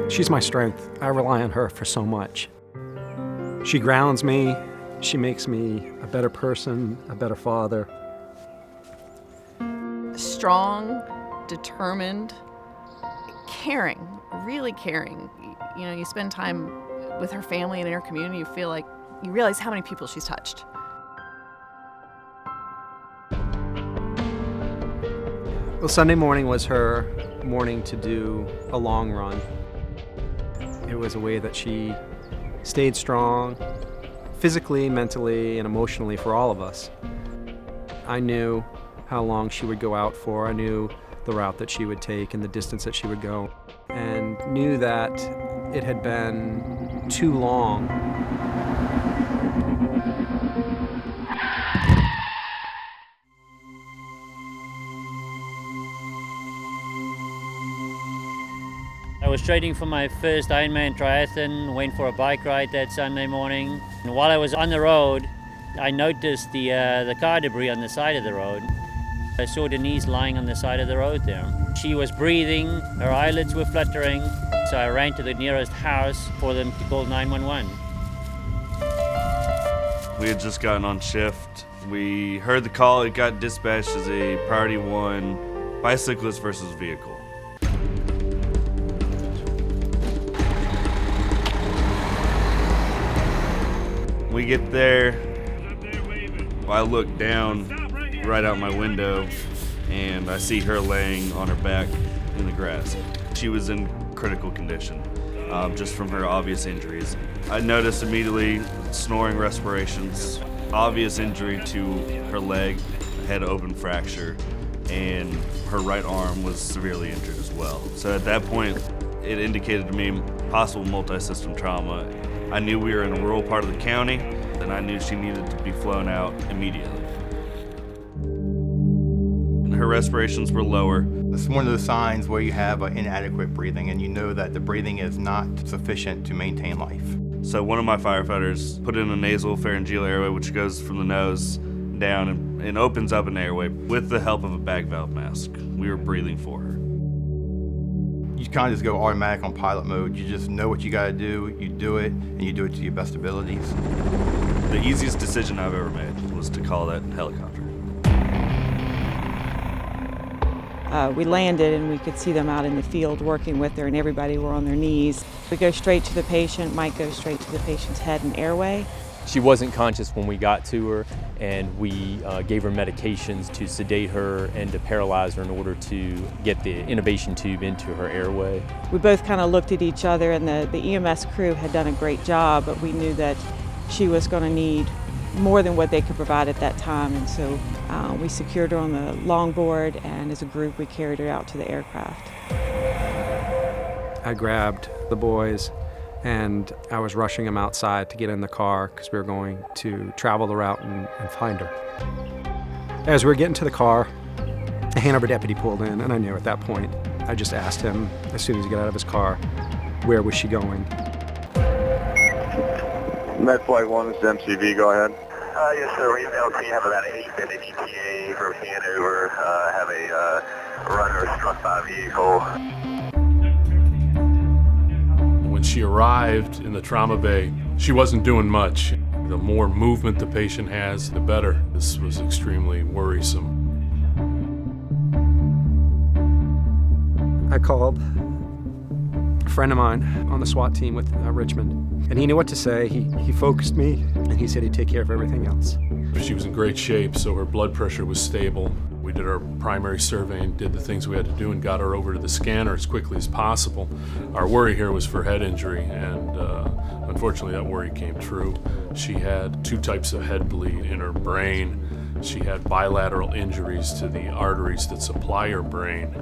She's my strength. I rely on her for so much. She grounds me. She makes me a better person, a better father. Strong, determined, caring, really caring. You know, you spend time with her family and in her community, you feel like you realize how many people she's touched. Well, Sunday morning was her morning to do a long run. It was a way that she stayed strong, physically, mentally, and emotionally for all of us. I knew how long she would go out for. I knew the route that she would take and the distance that she would go, and knew that it had been too long. I was training for my first Ironman triathlon, went for a bike ride that Sunday morning. And while I was on the road, I noticed the car debris on the side of the road. I saw Denise lying on the side of the road there. She was breathing, her eyelids were fluttering, so I ran to the nearest house for them to call 911. We had just gotten on shift. We heard the call. It got dispatched as a priority 1 bicyclist versus vehicle. We get there, I look down right out my window and I see her laying on her back in the grass. She was in critical condition, just from her obvious injuries. I noticed immediately snoring respirations, obvious injury to her leg, head open fracture, and her right arm was severely injured as well. So at that point, it indicated to me possible multi-system trauma. I knew we were in a rural part of the county, and I knew she needed to be flown out immediately. And her respirations were lower. It's one of those signs where you have inadequate breathing, and you know that the breathing is not sufficient to maintain life. So one of my firefighters put in a nasal pharyngeal airway, which goes from the nose down and opens up an airway with the help of a bag valve mask. We were breathing for her. You kind of just go automatic on pilot mode. You just know what you got to do, you do it, and you do it to your best abilities. The easiest decision I've ever made was to call that helicopter. We landed and we could see them out in the field working with her, and everybody were on their knees. We go straight to the patient, might go straight to the patient's head and airway. She wasn't conscious when we got to her, and we gave her medications to sedate her and to paralyze her in order to get the intubation tube into her airway. We both kind of looked at each other, and the EMS crew had done a great job, but we knew that she was going to need more than what they could provide at that time, and so we secured her on the longboard, and as a group we carried her out to the aircraft. I grabbed the boys and I was rushing them outside to get in the car because we were going to travel the route and find her. As we were getting to the car, a Hanover deputy pulled in, and I knew at that point, I just asked him, as soon as he got out of his car, where was she going? Med Flight 1, it's MCV, go ahead. Yes, sir. We've LT have about 8-minute ETA from Hanover, have a runner struck by a vehicle. When she arrived in the trauma bay, she wasn't doing much. The more movement the patient has, the better. This was extremely worrisome. I called a friend of mine on the SWAT team with Richmond, and he knew what to say. He focused me, and he said he'd take care of everything else. She was in great shape, so her blood pressure was stable. We did our primary survey and did the things we had to do and got her over to the scanner as quickly as possible. Our worry here was for head injury, and unfortunately that worry came true. She had 2 types of head bleed in her brain. She had bilateral injuries to the arteries that supply her brain.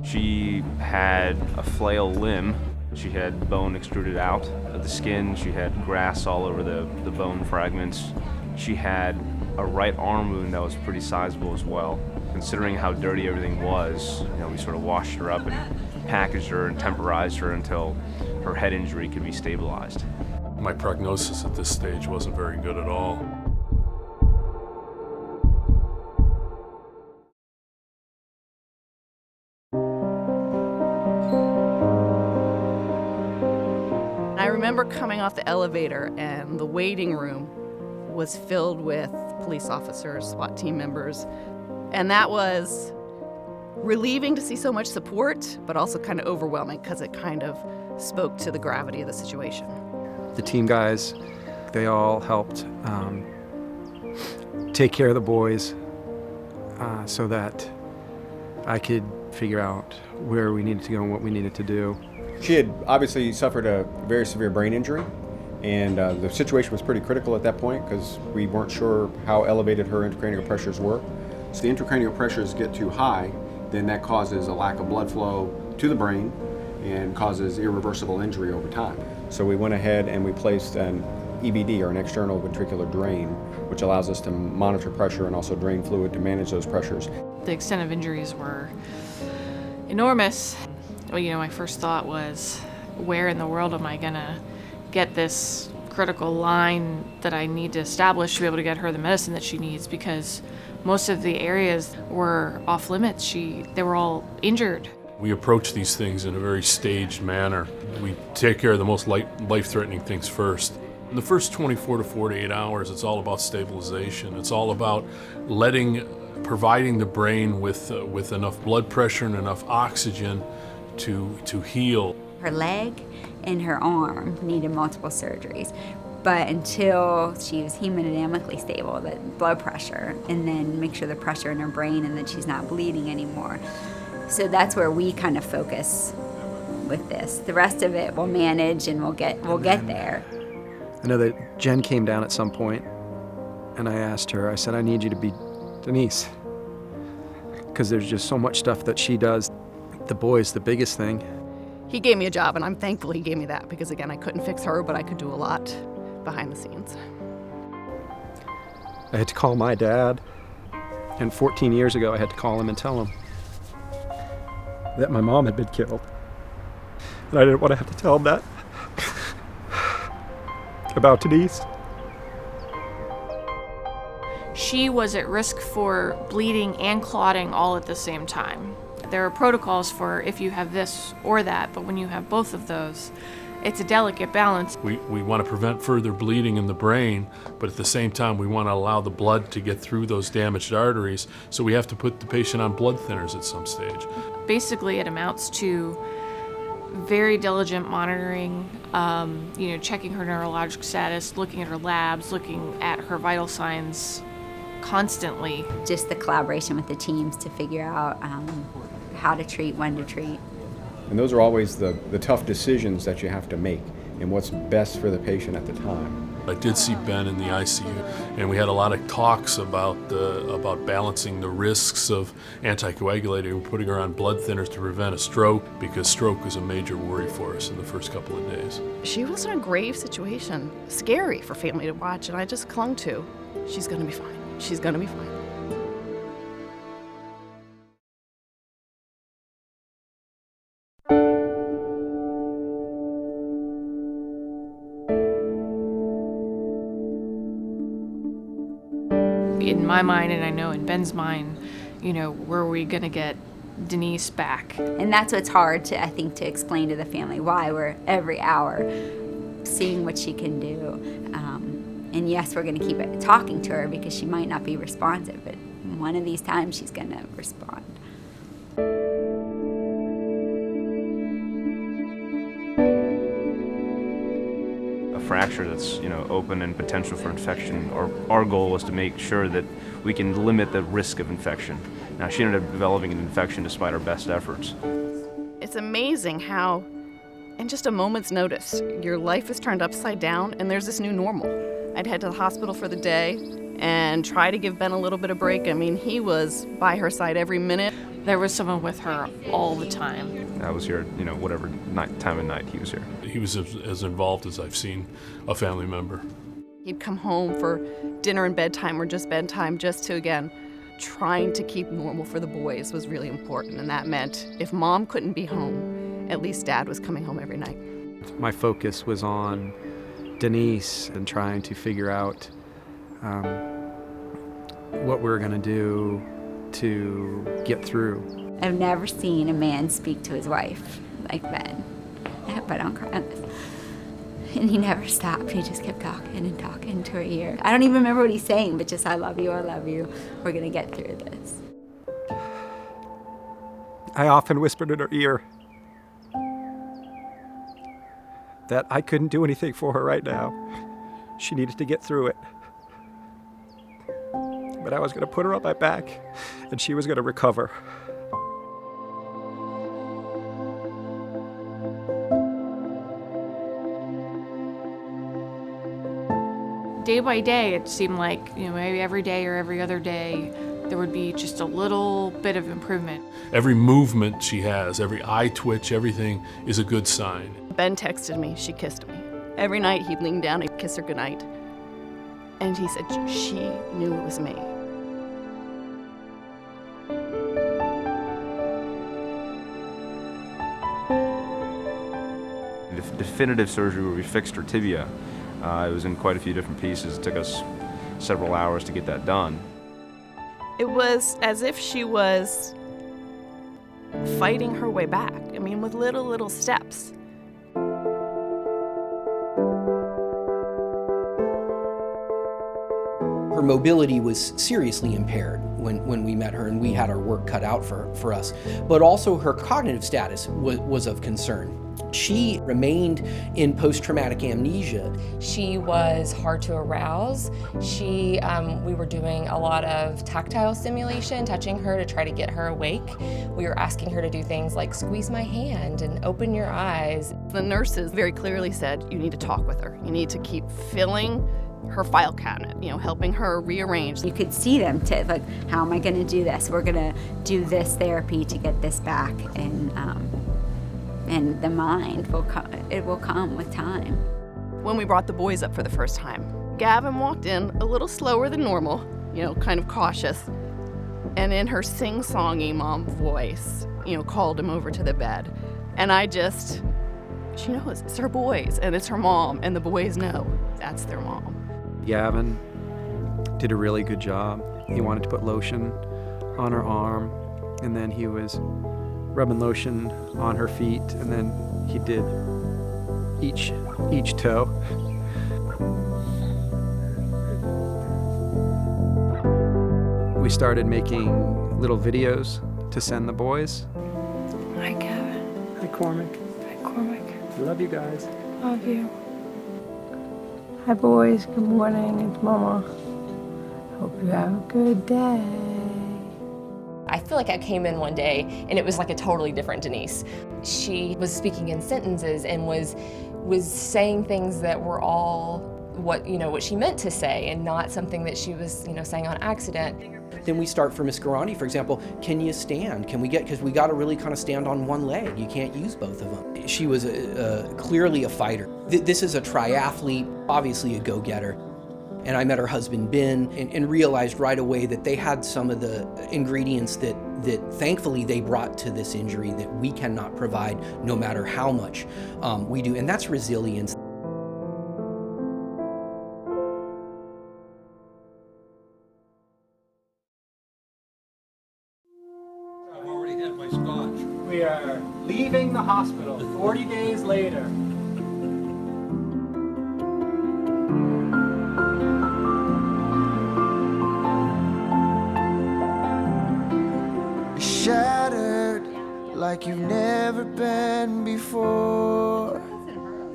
She had a flail limb. She had bone extruded out of the skin. She had grass all over the bone fragments. She had a right arm wound that was pretty sizable as well. Considering how dirty everything was, we sort of washed her up and packaged her and temporized her until her head injury could be stabilized. My prognosis at this stage wasn't very good at all. remember coming off the elevator and the waiting room was filled with police officers, SWAT team members, and that was relieving to see so much support, but also kind of overwhelming because it kind of spoke to the gravity of the situation. The team guys, they all helped take care of the boys so that I could figure out where we needed to go and what we needed to do. She had obviously suffered a very severe brain injury, and the situation was pretty critical at that point because we weren't sure how elevated her intracranial pressures were. So the intracranial pressures get too high, then that causes a lack of blood flow to the brain and causes irreversible injury over time. So we went ahead and we placed an EVD, or an external ventricular drain, which allows us to monitor pressure and also drain fluid to manage those pressures. The extent of injuries were enormous. Well, my first thought was, where in the world am I gonna get this critical line that I need to establish to be able to get her the medicine that she needs, because most of the areas were off limits. They were all injured. We approach these things in a very staged manner. We take care of the most life-threatening things first. In the first 24 to 48 hours, it's all about stabilization. It's all about providing the brain with enough blood pressure and enough oxygen to heal. Her leg and her arm needed multiple surgeries, but until she was hemodynamically stable, the blood pressure, and then make sure the pressure in her brain and that she's not bleeding anymore. So that's where we kind of focus with this. The rest of it we'll manage and we'll get there. I know that Jen came down at some point, and I asked her, I said, I need you to be Denise, because there's just so much stuff that she does. The boys, the biggest thing. He gave me a job, and I'm thankful he gave me that because, again, I couldn't fix her, but I could do a lot behind the scenes. I had to call my dad, and 14 years ago I had to call him and tell him that my mom had been killed. And I didn't want to have to tell him that about Denise. She was at risk for bleeding and clotting all at the same time. There are protocols for if you have this or that, but when you have both of those, it's a delicate balance. We want to prevent further bleeding in the brain, but at the same time we want to allow the blood to get through those damaged arteries, so we have to put the patient on blood thinners at some stage. Basically, it amounts to very diligent monitoring, checking her neurologic status, looking at her labs, looking at her vital signs constantly. Just the collaboration with the teams to figure out how to treat, when to treat. And those are always the tough decisions that you have to make and what's best for the patient at the time. I did see Ben in the ICU, and we had a lot of talks about balancing the risks of anticoagulating and putting her on blood thinners to prevent a stroke, because stroke was a major worry for us in the first couple of days. She was in a grave situation, scary for family to watch, and I just clung to, she's gonna be fine. She's gonna be fine. In my mind, and I know in Ben's mind, were we gonna get Denise back? And that's what's hard to explain to the family, why we're every hour seeing what she can do. And yes, we're gonna keep talking to her because she might not be responsive, but one of these times she's gonna respond. A fracture that's open and potential for infection. Our goal was to make sure that we can limit the risk of infection. Now, she ended up developing an infection despite our best efforts. It's amazing how, in just a moment's notice, your life is turned upside down and there's this new normal. I'd head to the hospital for the day and try to give Ben a little bit of break. I mean, he was by her side every minute. There was someone with her all the time. I was here, whatever time of night he was here. He was as involved as I've seen a family member. He'd come home for dinner and bedtime or just bedtime, just to, again, trying to keep normal for the boys was really important. And that meant if Mom couldn't be home, at least Dad was coming home every night. My focus was on Denise and trying to figure out what we were going to do to get through. I've never seen a man speak to his wife like Ben, but I'm crying. And he never stopped. He just kept talking and talking to her ear. I don't even remember what he's saying, but just, I love you, we're gonna get through this. I often whispered in her ear that I couldn't do anything for her right now. She needed to get through it. But I was gonna put her on my back, and she was gonna recover. Day by day, it seemed like, maybe every day or every other day, there would be just a little bit of improvement. Every movement she has, every eye twitch, everything is a good sign. Ben texted me, she kissed me. Every night he'd lean down and kiss her goodnight. And he said she knew it was me. Definitive surgery where we fixed her tibia. It was in quite a few different pieces. It took us several hours to get that done. It was as if she was fighting her way back. With little steps. Her mobility was seriously impaired when we met her, and we had our work cut out for us. But also her cognitive status was of concern. She remained in post-traumatic amnesia. She was hard to arouse. We were doing a lot of tactile stimulation, touching her to try to get her awake. We were asking her to do things like squeeze my hand and open your eyes. The nurses very clearly said, you need to talk with her. You need to keep filling her file cabinet, helping her rearrange. You could see them, how am I gonna do this? We're gonna do this therapy to get this back, and the mind will come with time. When we brought the boys up for the first time, Gavin walked in a little slower than normal, kind of cautious, and in her sing-songy mom voice, called him over to the bed. And she knows it's her boys, and it's her mom, and the boys know that's their mom. Gavin did a really good job. He wanted to put lotion on her arm, and then he was rubbing lotion on her feet, and then he did each toe. We started making little videos to send the boys. Hi, Gavin. Hi, Cormac. Hi, Cormac. Love you guys. Love you. Hi, boys. Good morning. It's Mama. Hope you have a good day. I feel like I came in one day and it was like a totally different Denise. She was speaking in sentences and was saying things that were all what she meant to say, and not something that she was saying on accident. Then we start for Miss Gorondy, for example, can you stand? Because we got to really kind of stand on one leg. You can't use both of them. She was clearly a fighter. This is a triathlete, obviously a go-getter. And I met her husband, Ben, and realized right away that they had some of the ingredients that thankfully they brought to this injury that we cannot provide no matter how much we do, and that's resilience. I've already had my scotch. We are leaving the hospital 40 days later. Shattered like you've never been before.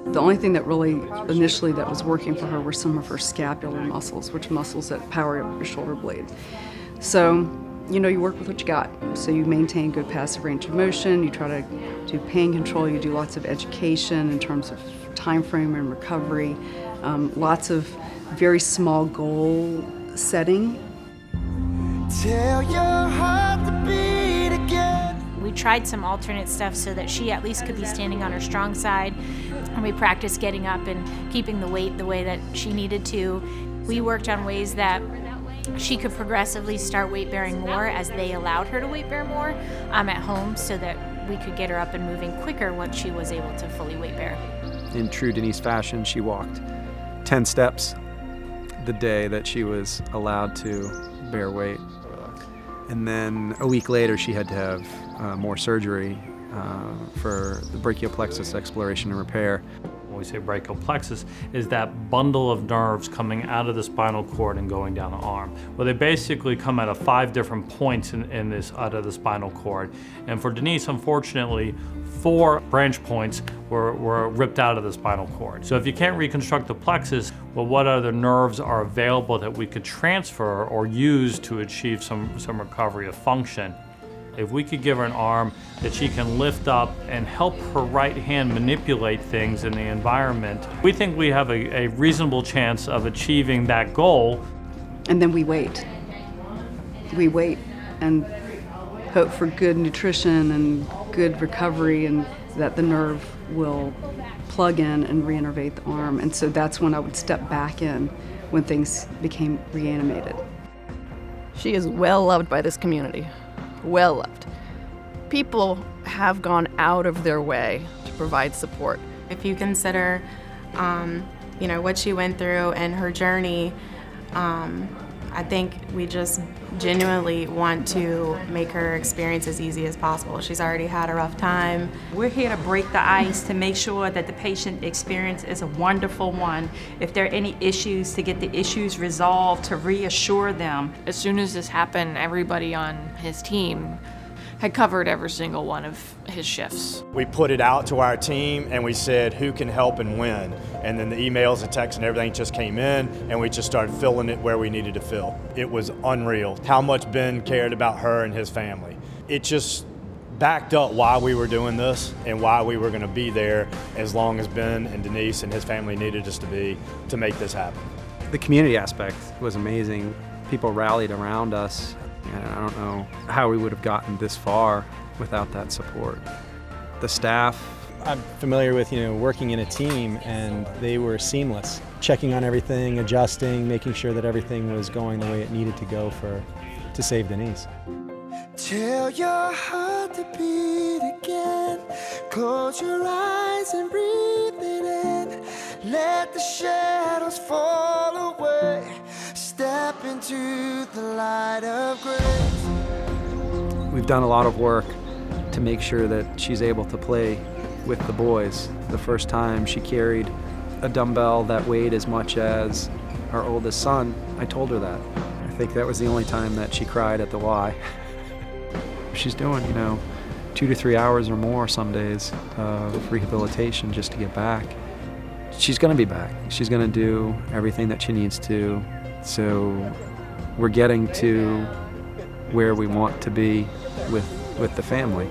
The only thing that really initially that was working for her were some of her scapular muscles, which muscles that power up your shoulder blade. So, you work with what you got. So you maintain good passive range of motion, you try to do pain control, you do lots of education in terms of time frame and recovery, lots of very small goal setting. Tell your heart to beat again. We tried some alternate stuff so that she at least could be standing on her strong side, and we practiced getting up and keeping the weight the way that she needed to. We worked on ways that she could progressively start weight bearing more as they allowed her to weight bear more at home, so that we could get her up and moving quicker once she was able to fully weight bear. In true Denise fashion, she walked 10 steps the day that she was allowed to bear weight. And then a week later, she had to have more surgery for the brachial plexus exploration and repair. we say brachial plexus, is that bundle of nerves coming out of the spinal cord and going down the arm. Well, they basically come out of 5 different points in this out of the spinal cord. And for Denise, unfortunately, 4 branch points were ripped out of the spinal cord. So if you can't reconstruct the plexus, well, what other nerves are available that we could transfer or use to achieve some recovery of function? If we could give her an arm that she can lift up and help her right hand manipulate things in the environment, we think we have a reasonable chance of achieving that goal. And then we wait. We wait and hope for good nutrition and good recovery, and that the nerve will plug in and reinnervate the arm. And so that's when I would step back in when things became reanimated. She is well loved by this community. Well loved. People have gone out of their way to provide support. If you consider, what she went through and her journey, I think we just genuinely want to make her experience as easy as possible. She's already had a rough time. We're here to break the ice, to make sure that the patient experience is a wonderful one. If there are any issues, to get the issues resolved, to reassure them. As soon as this happened, everybody on his team had covered every single one of his shifts. We put it out to our team and we said who can help and when. And then the emails and texts and everything just came in, and we just started filling it where we needed to fill. It was unreal how much Ben cared about her and his family. It just backed up why we were doing this and why we were going to be there as long as Ben and Denise and his family needed us to be to make this happen. The community aspect was amazing. People rallied around us. And I don't know how we would have gotten this far without that support. The staff, I'm familiar with, working in a team, and they were seamless, checking on everything, adjusting, making sure that everything was going the way it needed to go to save Denise. Tell your heart to beat again. Close your eyes and breathe it in. Let the shadows fall away. Step into the light of grace. We've done a lot of work to make sure that she's able to play with the boys. The first time she carried a dumbbell that weighed as much as our oldest son, I told her that. I think that was the only time that she cried at the Y. She's doing, 2 to 3 hours or more some days of rehabilitation just to get back. She's going to be back. She's going to do everything that she needs to. So we're getting to where we want to be with the family.